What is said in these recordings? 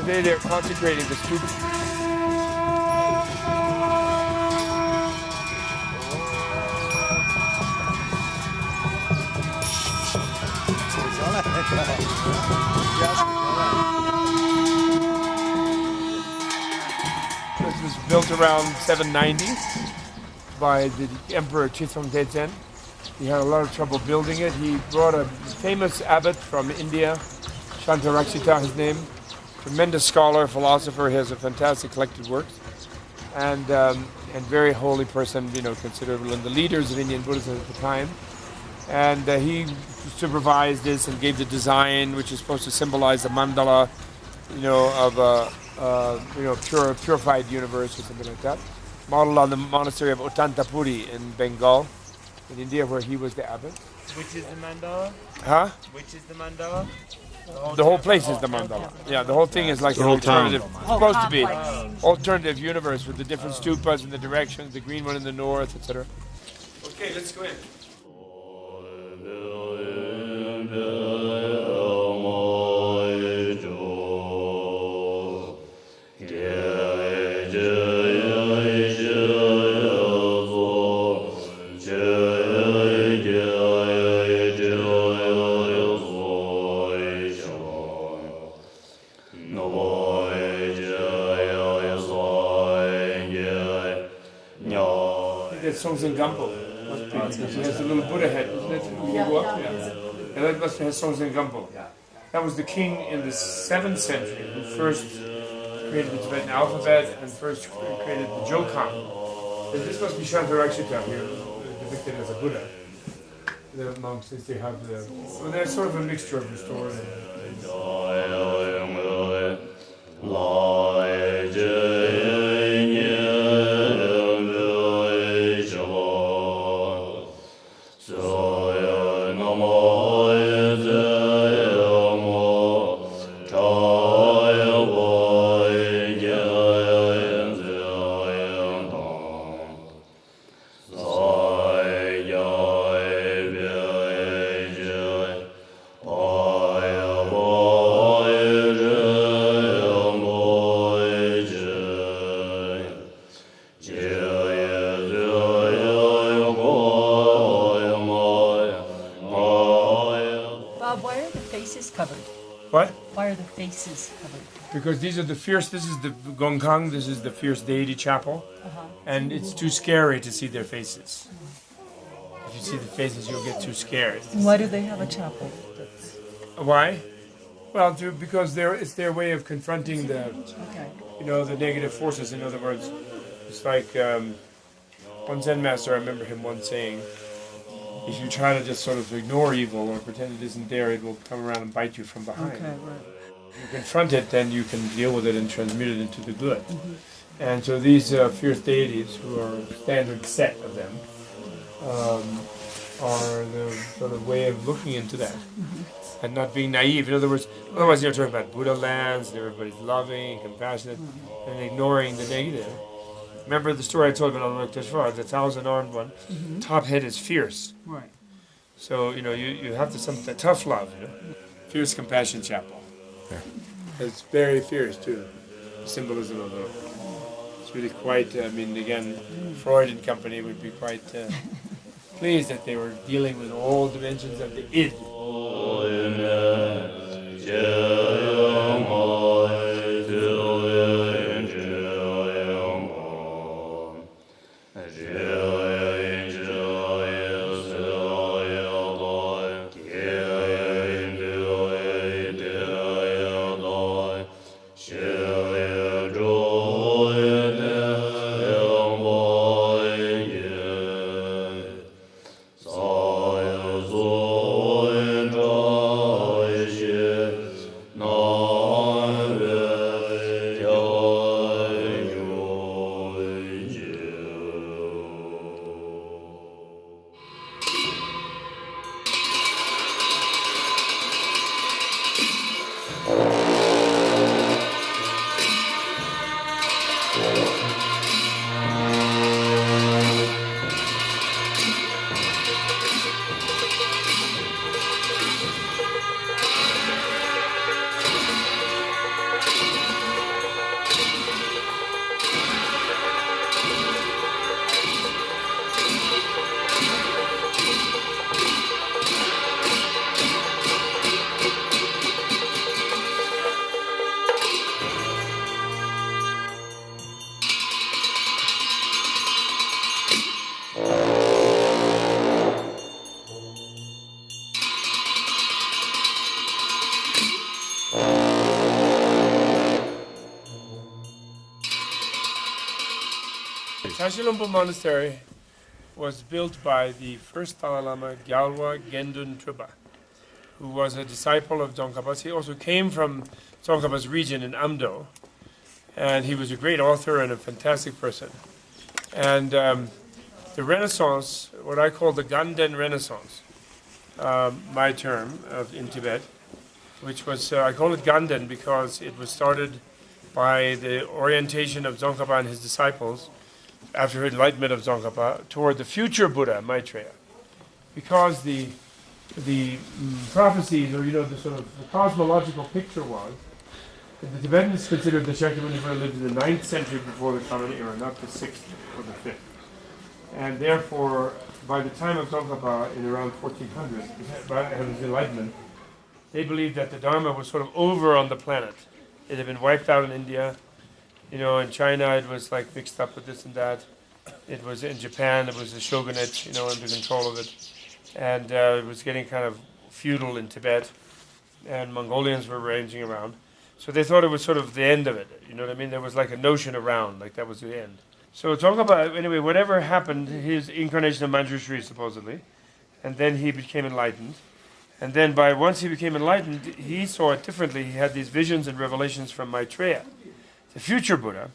Today they're consecrating the stupa. This was built around 790 by the Emperor Chithongtesen. He had a lot of trouble building it. He brought a famous abbot from India, Shantaraksita, his name. Tremendous scholar, philosopher. He has a fantastic collected works, and very holy person, considered one of the leaders of Indian Buddhism at the time. And he supervised this and gave the design, which is supposed to symbolize the mandala, of a purified universe or something like that. Modeled on the monastery of Utantapuri in Bengal, in India, where he was the abbot. Which is the mandala? Huh? Which is the mandala? The whole place is the mandala. Yeah, the whole thing is like an alternative, supposed to be alternative universe with the different stupas and the directions, the green one in the north, etc. Okay, let's go in. Songs Gumbo. Must be. It has a little Buddha head, isn't it? Yeah. Yeah, that must have Songs Gumbo. That was the king in the 7th century who first created the Tibetan alphabet and first created the Jokang. This must be Shantarakshita here, depicted as a Buddha. The monks, since they have the... Well, they're sort of a mixture of restored and... Because these are the fierce, this is the Gongkang, this is the fierce deity chapel, and it's too scary to see their faces. If you see the faces, you'll get too scared. Why do they have a chapel? Why? Well, because it's their way of confronting the, the negative forces. In other words, it's like one Zen master, I remember him once saying, if you try to just sort of ignore evil or pretend it isn't there, it will come around and bite you from behind. Okay, right. You confront it, then you can deal with it and transmute it into the good. And so these fierce deities, who are a standard set of them, are the sort of way of looking into that and not being naive. In other words, otherwise you're talking about Buddha lands, and everybody's loving, compassionate, and ignoring the negative. Remember the story I told about the 1,000-armed one? Top head is fierce. Right. So, you have to some tough love, Fierce compassion chapel. Yeah. It's very fierce too, the symbolism of it. It's really quite, again, Freud and company would be quite pleased that they were dealing with all dimensions of the id. Tashi Monastery was built by the first Dalai Lama, Gyalwa Gendun Trubha, who was a disciple of Tsongkhapa's. He also came from Tsongkhapa's region in Amdo, and he was a great author and a fantastic person. And the Renaissance, what I call the Ganden Renaissance, my term in Tibet, which was, I call it Ganden because it was started by the orientation of Tsongkhapa and his disciples after enlightenment of Tsongkhapa toward the future Buddha, Maitreya. Because the prophecies, or the sort of the cosmological picture was that the Tibetans considered the Shakyamuni lived in the 9th century before the Common Era, not the 6th or the 5th. And therefore, by the time of Tsongkhapa in around 1400, by his enlightenment, they believed that the Dharma was sort of over on the planet. It had been wiped out in India. In China it was like mixed up with this and that. It was in Japan, it was the shogunate, under control of it. And it was getting kind of feudal in Tibet. And Mongolians were ranging around. So they thought it was sort of the end of it. You know what I mean? There was like a notion around, like that was the end. So Tsongkhapa, anyway, whatever happened, his incarnation of Manjushri supposedly, and then he became enlightened. And then once he became enlightened, he saw it differently. He had these visions and revelations from Maitreya, the future Buddha,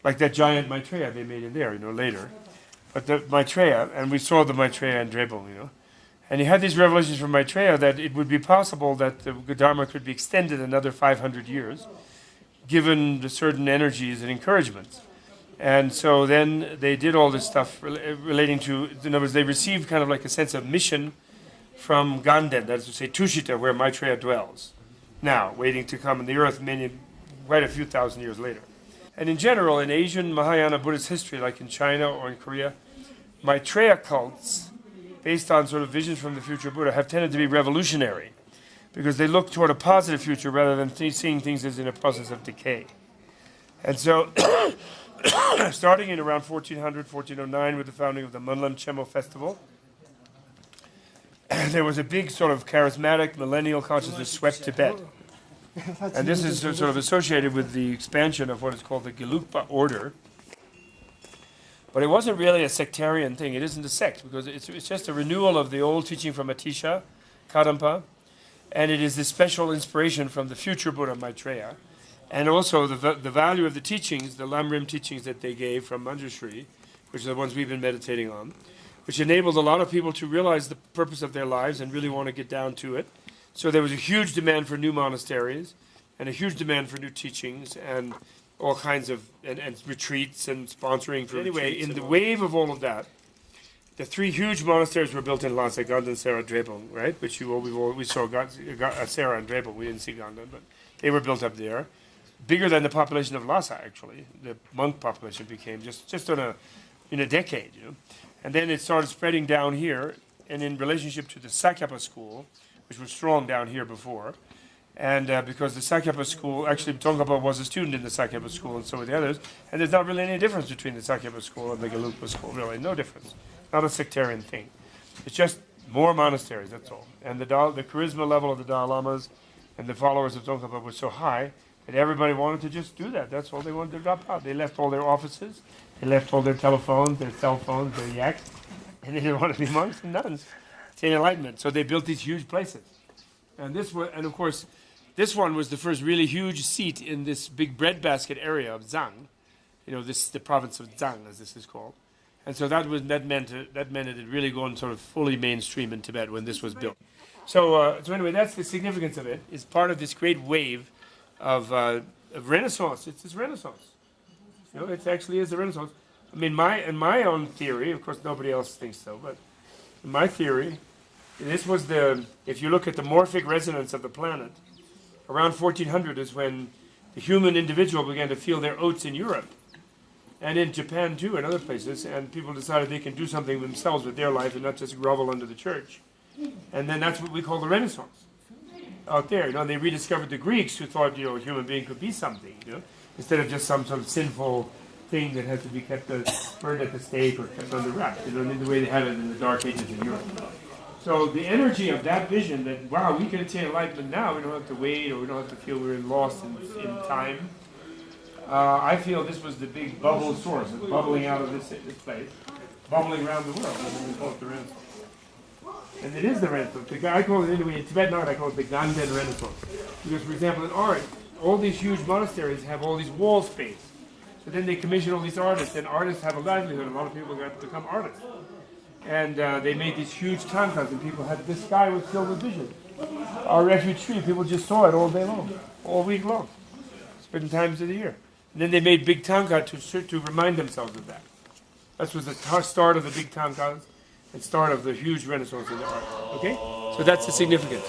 like that giant Maitreya they made in there, later. But the Maitreya, and we saw the Maitreya in Drebel, and he had these revelations from Maitreya that it would be possible that the Dharma could be extended another 500 years, given the certain energies and encouragements. And so then they did all this stuff relating to, in other words, they received kind of like a sense of mission from Ganden, that is to say Tushita, where Maitreya dwells, now, waiting to come in the earth quite a few thousand years later. And in general, in Asian Mahayana Buddhist history, like in China or in Korea, Maitreya cults, based on sort of visions from the future Buddha, have tended to be revolutionary, because they look toward a positive future rather than seeing things as in a process of decay. And so, starting in around 1400, 1409, with the founding of the Monlam Chemo Festival, there was a big sort of charismatic millennial consciousness swept Tibet. And this is sort of associated with the expansion of what is called the Gelugpa order. But it wasn't really a sectarian thing. It isn't a sect, because it's just a renewal of the old teaching from Atisha, Kadampa, and it is this special inspiration from the future Buddha Maitreya, and also the value of the teachings, the Lamrim teachings that they gave from Manjushri, which are the ones we've been meditating on, which enabled a lot of people to realize the purpose of their lives and really want to get down to it. So there was a huge demand for new monasteries, and a huge demand for new teachings, and all kinds of and retreats and sponsoring. Anyway, in the wave of all of that, the 3 huge monasteries were built in Lhasa, Ganden, Sera, Drebel, right? Which we saw Sera and Drebel. We didn't see Ganden, but they were built up there. Bigger than the population of Lhasa, actually. The monk population became just in a decade, And then it started spreading down here, and in relationship to the Sakyapa school, which was strong down here before, and because the Sakyapa school, actually Tsongkhapa was a student in the Sakyapa school, and so were the others, and there's not really any difference between the Sakyapa school and the Gelugpa school, really, no difference. Not a sectarian thing. It's just more monasteries, that's all. And the charisma level of the Dalai Lamas and the followers of Tsongkhapa was so high that everybody wanted to just do that. That's all they wanted to drop out. They left all their offices, they left all their telephones, their cell phones, their yaks, and they didn't want to be monks and nuns. It's enlightenment. So they built these huge places. And of course, this one was the first really huge seat in this big breadbasket area of Zhang. This is the province of Zhang, as this is called. And so that meant it had really gone sort of fully mainstream in Tibet when this was built. So anyway, that's the significance of it. It's part of this great wave of Renaissance. It's this Renaissance. You know, it actually is the Renaissance. I mean, in my own theory, of course, nobody else thinks so, but in my theory, this was if you look at the morphic resonance of the planet, around 1400 is when the human individual began to feel their oats in Europe, and in Japan too, and other places, and people decided they can do something themselves with their life and not just grovel under the church. And then that's what we call the Renaissance. Out there, they rediscovered the Greeks who thought, a human being could be something, instead of just some sort of sinful thing that has to be kept burned at the stake or kept under wraps, in the way they had it in the Dark Ages in Europe. So the energy of that vision that, wow, we can attain enlightenment now, we don't have to wait or we don't have to feel we're lost in time. I feel this was the big bubble source, it's bubbling out of this place, bubbling around the world, and we call it the Renaissance. And it is the Renaissance. I call it, anyway, in Tibetan art, I call it the Ganden Renaissance. Because, for example, in art, all these huge monasteries have all these wall space. So then they commission all these artists, and artists have a livelihood. A lot of people got to become artists. And they made these huge tankas, and people had, this sky was filled with vision. Our refuge tree, people just saw it all day long, all week long, certain times of the year. And then they made big tanka to remind themselves of that. That was the start of the big tankas, and start of the huge renaissance in the art. Okay? So that's the significance.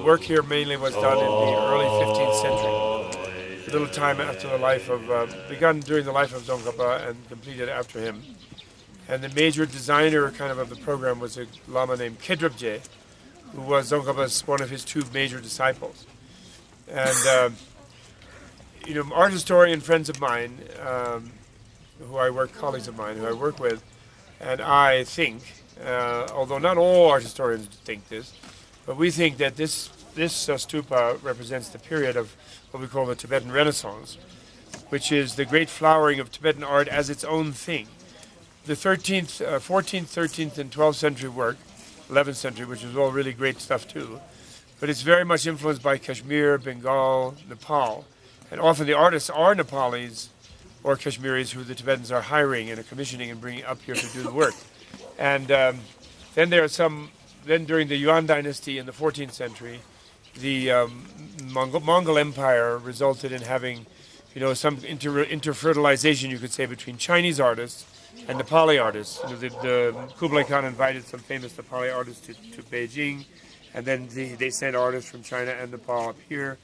Work here mainly was done in the early 15th century, a little time after the life of, begun during the life of Tsongkhapa and completed after him. And the major designer of the program was a Lama named Kedrubje, who was Tsongkhapa's one of his two major disciples. And, art historian friends of mine, colleagues of mine who I work with, and I think, although not all art historians think this, but we think that this stupa represents the period of what we call the Tibetan Renaissance, which is the great flowering of Tibetan art as its own thing. The 14th, 13th, and 12th century work, 11th century, which is all really great stuff too, but it's very much influenced by Kashmir, Bengal, Nepal, and often the artists are Nepalis or Kashmiris who the Tibetans are hiring and are commissioning and bringing up here to do the work. And then there are some then during the Yuan dynasty in the 14th century, the Mongol Empire resulted in having, some interfertilization, you could say, between Chinese artists and Nepali artists. The Kublai Khan invited some famous Nepali artists to Beijing, and then they sent artists from China and Nepal up here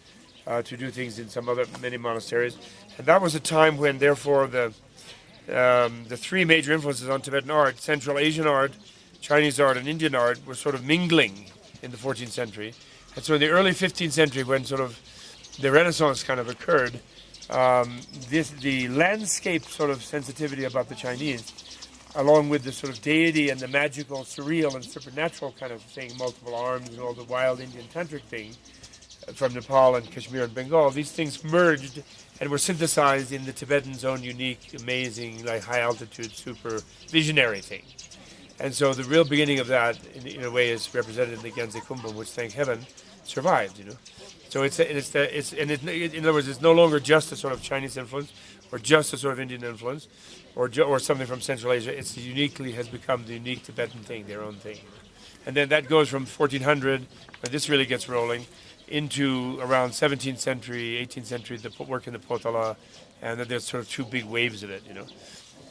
to do things in many monasteries. And that was a time when, therefore, the three major influences on Tibetan art, Central Asian art, Chinese art, and Indian art, were sort of mingling in the 14th century. And so in the early 15th century, when sort of the Renaissance kind of occurred, the landscape sort of sensitivity about the Chinese, along with the sort of deity and the magical, surreal, and supernatural kind of thing, multiple arms and all the wild Indian tantric thing from Nepal and Kashmir and Bengal, these things merged and were synthesized in the Tibetan's own unique, amazing, like high-altitude, super visionary thing. And so the real beginning of that, in a way, is represented in the Genze Kumbum, which, thank heaven, survived. So in other words, it's no longer just a sort of Chinese influence, or just a sort of Indian influence, or something from Central Asia. It's has become the unique Tibetan thing, their own thing. And then that goes from 1400, when this really gets rolling, into around 17th century, 18th century, the work in the Potala, and then there's sort of two big waves of it,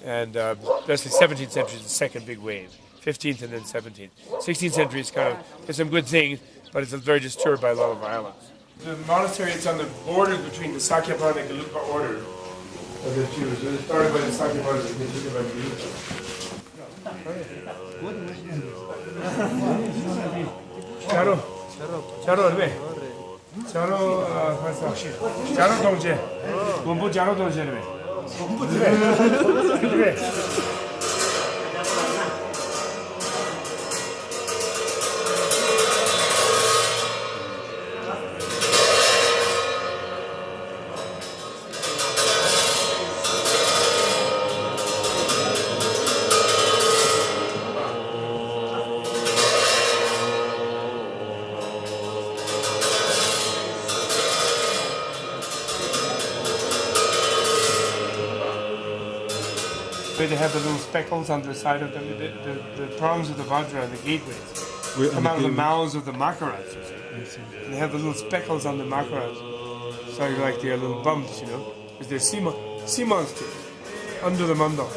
And especially 17th century is the second big wave, 15th and then 17th. 16th century is there's some good things, but it's very disturbed by a lot of violence. The monastery is on the border between the Sakyapan and Gelugpa order of the two. So it started by the Sakyapan and continued by Gelugpa. Charo, Charo 동제. 공부 Charo 동제네. 그래. They have the little speckles on the side of them, the prongs of the Vajra and the gateways come out of the mouths of the Makarats. And they have the little speckles on the Makarats. So like they're little bumps, because they're sea monsters under the mandal.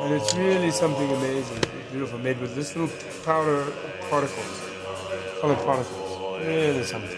And it's really something amazing, beautiful, made with this little powder particles, colored particles. Really something.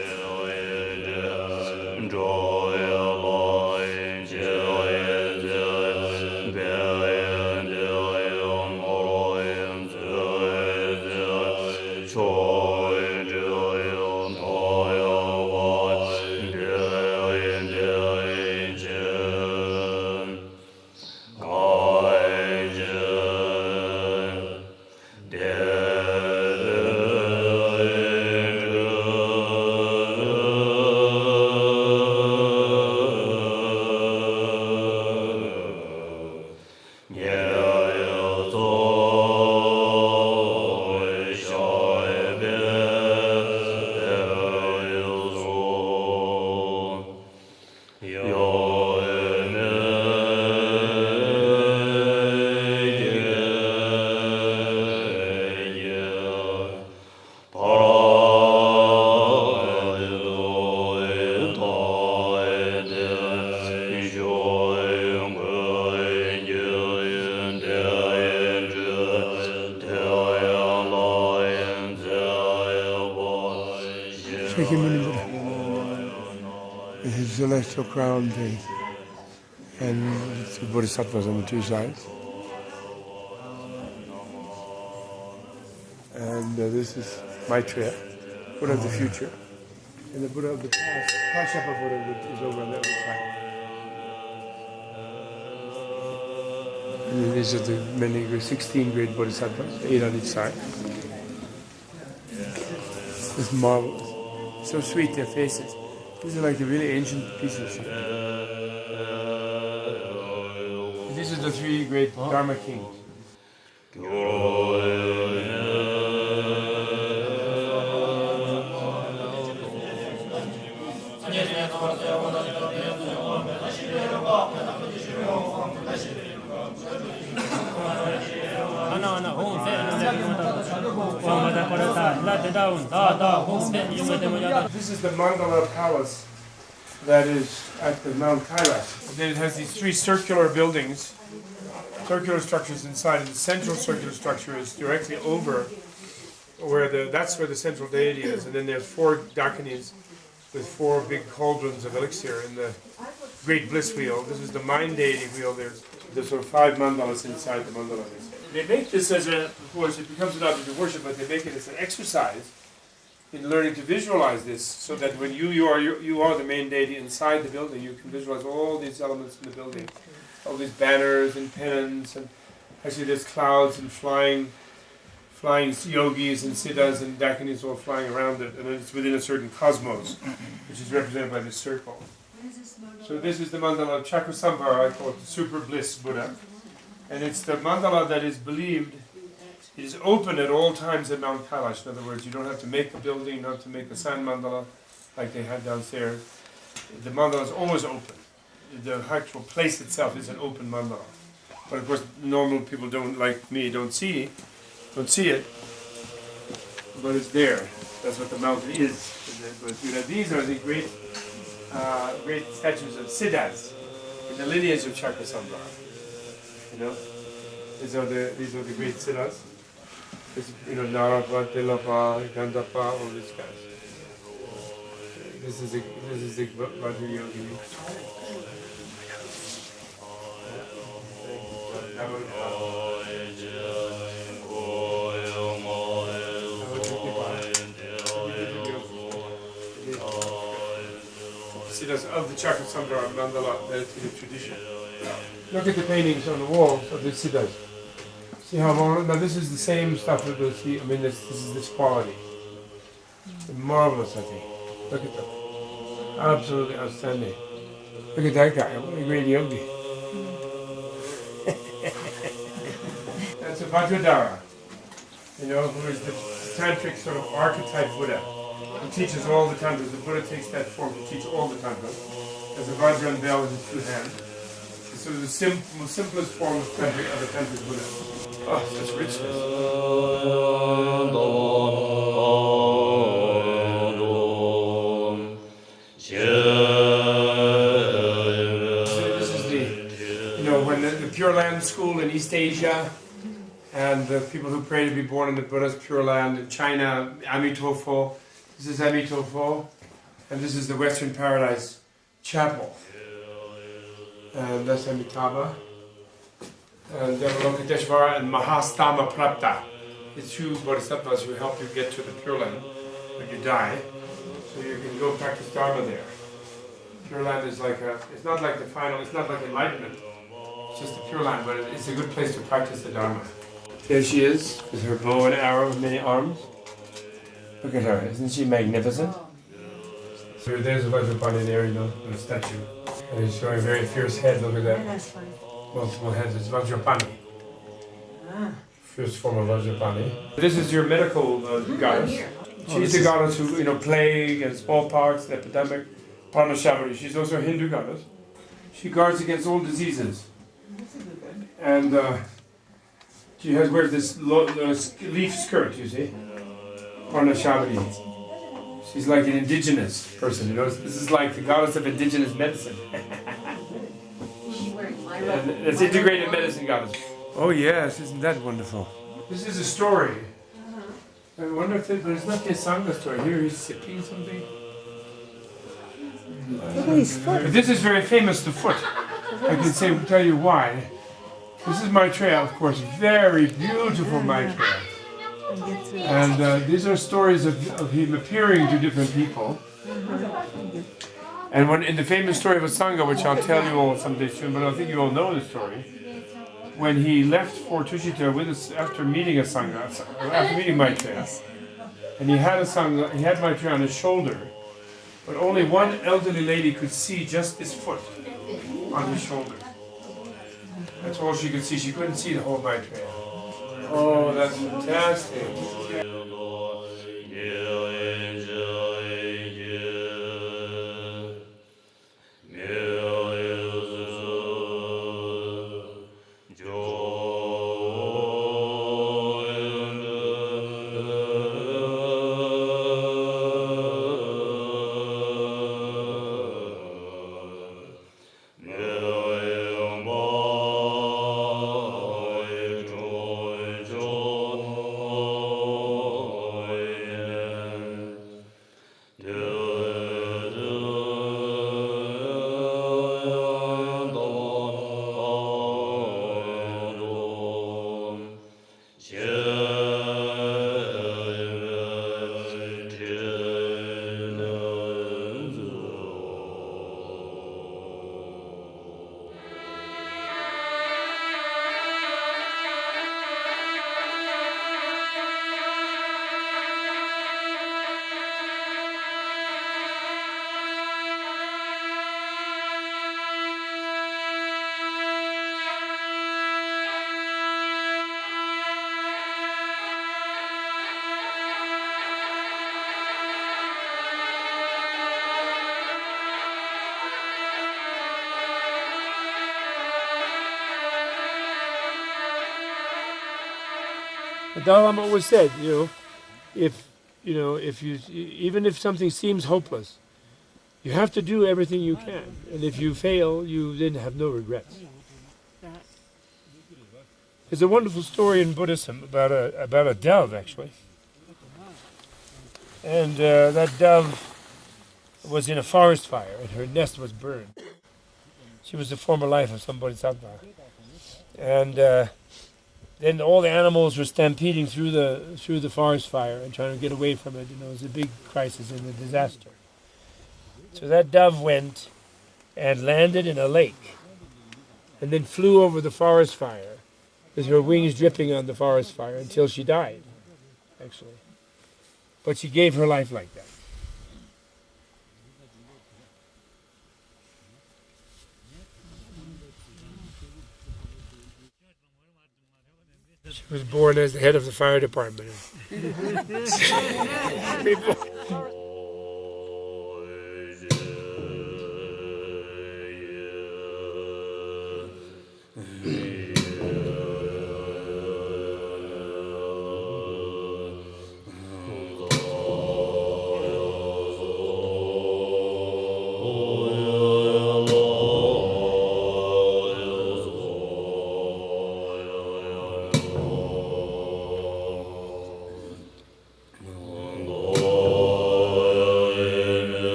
His celestial crown thing, and the bodhisattvas on the two sides. And this is Maitreya, Buddha of the future, and the Buddha of the past, Kashyapa Buddha, is over on the other side. And then these are the 16 great bodhisattvas, 8 on each side. It's marvelous. So sweet, their faces. These are like the really ancient pieces. These are the 3 great Dharma kings. This is the Mandala Palace that is at the Mount Kailash. It has these three circular buildings, circular structures inside, and the central circular structure is directly over that's where the central deity is, and then there's four dakinis with four big cauldrons of elixir in the great bliss wheel. This is the mind deity wheel. There's sort of five mandalas inside the mandala. They make this as of course, it becomes an object of worship, but they make it as an exercise in learning to visualize this, so that when you are the main deity inside the building, you can visualize all these elements in the building, all these banners and pennants, and actually there's clouds and flying yogis and siddhas and dakinis all flying around it, and it's within a certain cosmos, which is represented by this circle. So this is the mandala of Chakrasambhara, I call it the Super Bliss Buddha, and it's the mandala that is believed. It is open at all times at Mount Kailash. In other words, you don't have to make a building, you don't have to make a sand mandala like they had downstairs. The mandala is always open. The actual place itself is an open mandala. But of course, normal people like me don't see it, but it's there. That's what the mountain is. But, these are the great statues of siddhas in the lineage of Chakrasambhara. These are the great siddhas. Narapa, Tilapa, Gandapa, all these guys. This is the Vajra Yogi. Siddhas of the Chakrasambhara mandala, that's in the tradition. Look at the paintings on the walls of the siddhas. See how long? Now this is the same stuff that you'll see. I mean, this is this quality. Marvelous, I think. Look at them. Absolutely outstanding. Look at that guy. What a great yogi. That's a Vajradhara. Who is the tantric sort of archetype Buddha. He teaches all the tantras. The Buddha takes that form to teach all the tantras. As a Vajra and bell in his two hands. It's sort of the most simplest form of the tantric Buddha. Oh, such richness. This is when the Pure Land school in East Asia, and the people who pray to be born in the Buddha's Pure Land in China, Amitofo. This is Amitofo, and this is the Western Paradise Chapel. And that's Amitabha. And Devalokiteshvara and Mahastama Prapta. It's two bodhisattvas who help you get to the Pure Land when you die. So you can go practice Dharma there. Pure Land is it's not like the final, it's not like enlightenment. It's just the Pure Land, but it's a good place to practice the Dharma. There she is, with her bow and arrow and many arms. Look at her, isn't she magnificent? So there's a Vajrapani there, in a statue. And he's showing a very fierce head, look at that. Multiple heads, it's Vajrapani. First form of Vajrapani. This is your medical goddess. She's the goddess who, plague and smallpox, the epidemic, Parnashabari. She's also a Hindu goddess. She guards against all diseases. And she wears this leaf skirt, you see. Parnashabari. She's like an indigenous person, This is like the goddess of indigenous medicine. And it's integrated medicine goddess. Oh yes, isn't that wonderful? This is a story. I wonder if there's not the Sangha story. Here he's sipping something. Look at his foot. But this is very famous, the foot. I can tell you why. This is Maitreya, of course, very beautiful Maitreya. And these are stories of him appearing to different people. And in the famous story of a Sangha, which I'll tell you all someday soon, but I think you all know the story, when he left for Tushita with us after meeting a Sangha, after meeting Maitreya, and he had Maitreya on his shoulder, but only one elderly lady could see just his foot on his shoulder. That's all she could see. She couldn't see the whole Maitreya. Oh, that's fantastic. The Dalai Lama always said, if even if something seems hopeless, you have to do everything you can, and if you fail, you then have no regrets. There's a wonderful story in Buddhism about a dove, actually, and that dove was in a forest fire, and her nest was burned. She was the former life of some bodhisattva, and then all the animals were stampeding through the forest fire and trying to get away from it. It was a big crisis and a disaster. So that dove went and landed in a lake, and then flew over the forest fire with her wings dripping on the forest fire until she died, actually. But she gave her life like that. She was born as the head of the fire department.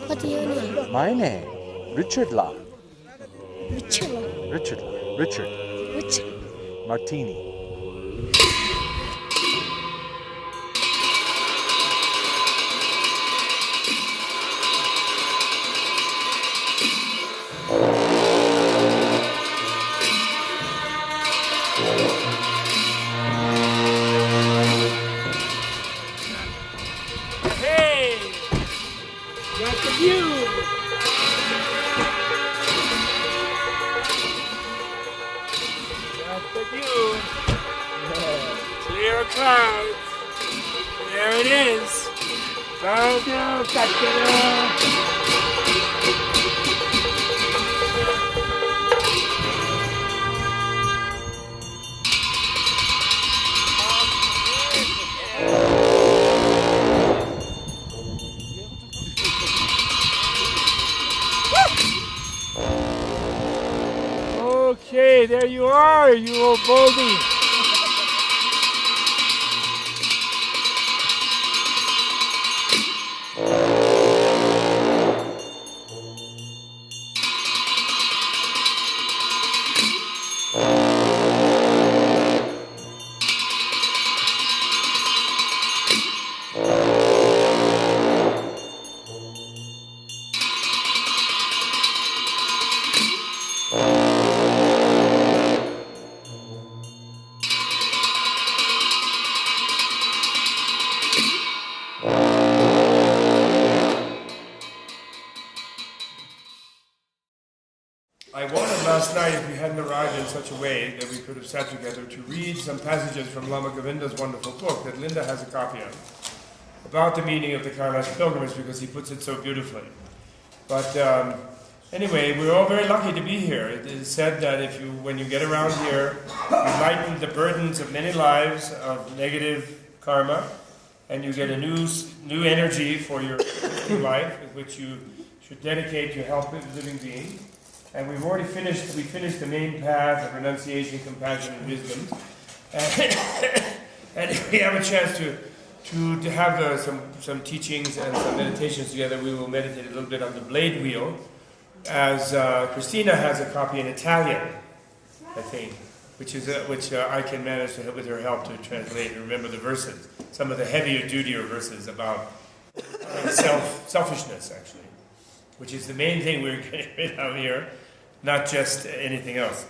What do you know? My name, Richard La. Richard. Richard La. Richard. Richard. Martini. Clear clouds. There it is. Okay, there you are, you old baldy. I wanted last night, if we hadn't arrived in such a way that we could have sat together, to read some passages from Lama Govinda's wonderful book that Linda has a copy of, about the meaning of the Kailash pilgrimage, because he puts it so beautifully. But anyway, we're all very lucky to be here. It is said that when you get around here, you lighten the burdens of many lives of negative karma, and you get a new energy for your life, with which you should dedicate to help living beings. And we've already finished the main path of renunciation, compassion, and wisdom. And if we have a chance to have some teachings and some meditations together, we will meditate a little bit on the blade wheel, as Christina has a copy in Italian, I think, which I can manage to, with her help, to translate and remember the verses, some of the heavier, dutier verses about selfishness, actually, which is the main thing we're getting rid of here, not just anything else.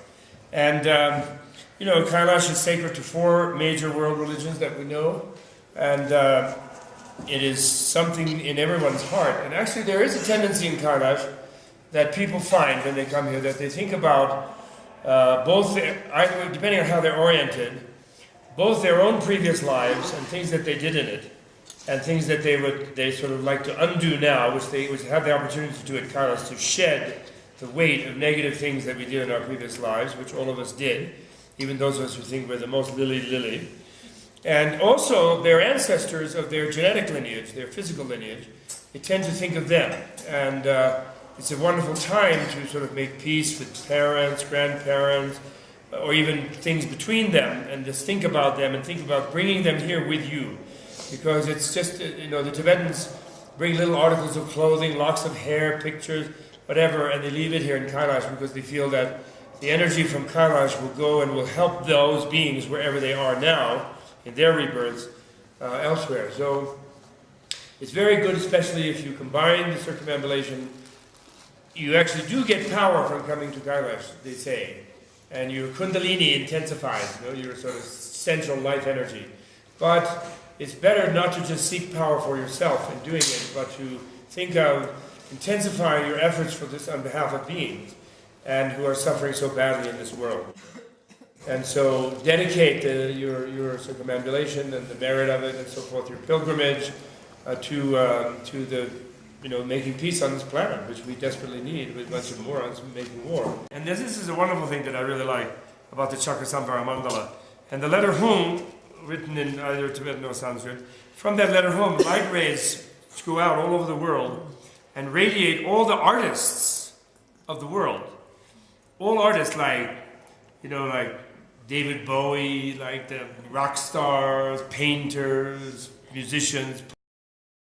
And, Kailash is sacred to 4 major world religions that we know, and it is something in everyone's heart. And actually there is a tendency in Kailash that people find when they come here, that they think about depending on how they're oriented, both their own previous lives and things that they did in it, and things that they sort of like to undo now, which they have the opportunity to do at Kailash, to shed the weight of negative things that we did in our previous lives, which all of us did, even those of us who think we're the most lily. And also their ancestors of their genetic lineage, their physical lineage, they tend to think of them. And it's a wonderful time to sort of make peace with parents, grandparents, or even things between them, and just think about them and think about bringing them here with you. Because it's just, the Tibetans bring little articles of clothing, locks of hair, pictures, whatever, and they leave it here in Kailash because they feel that the energy from Kailash will go and will help those beings wherever they are now in their rebirths elsewhere. So it's very good, especially if you combine the circumambulation. You actually do get power from coming to Kailash, they say, and your kundalini intensifies, your sort of central life energy. But it's better not to just seek power for yourself in doing it, but to think of intensifying your efforts for this on behalf of beings and who are suffering so badly in this world. And so dedicate your circumambulation and the merit of it and so forth, your pilgrimage to the making peace on this planet, which we desperately need, with a bunch of morons making war. And this is a wonderful thing that I really like about the Chakrasamvara Mandala. And the letter Hum, written in either Tibetan or Sanskrit, from that letter Hum, light rays go out all over the world and radiate all the artists of the world. All artists like David Bowie, like the rock stars, painters, musicians,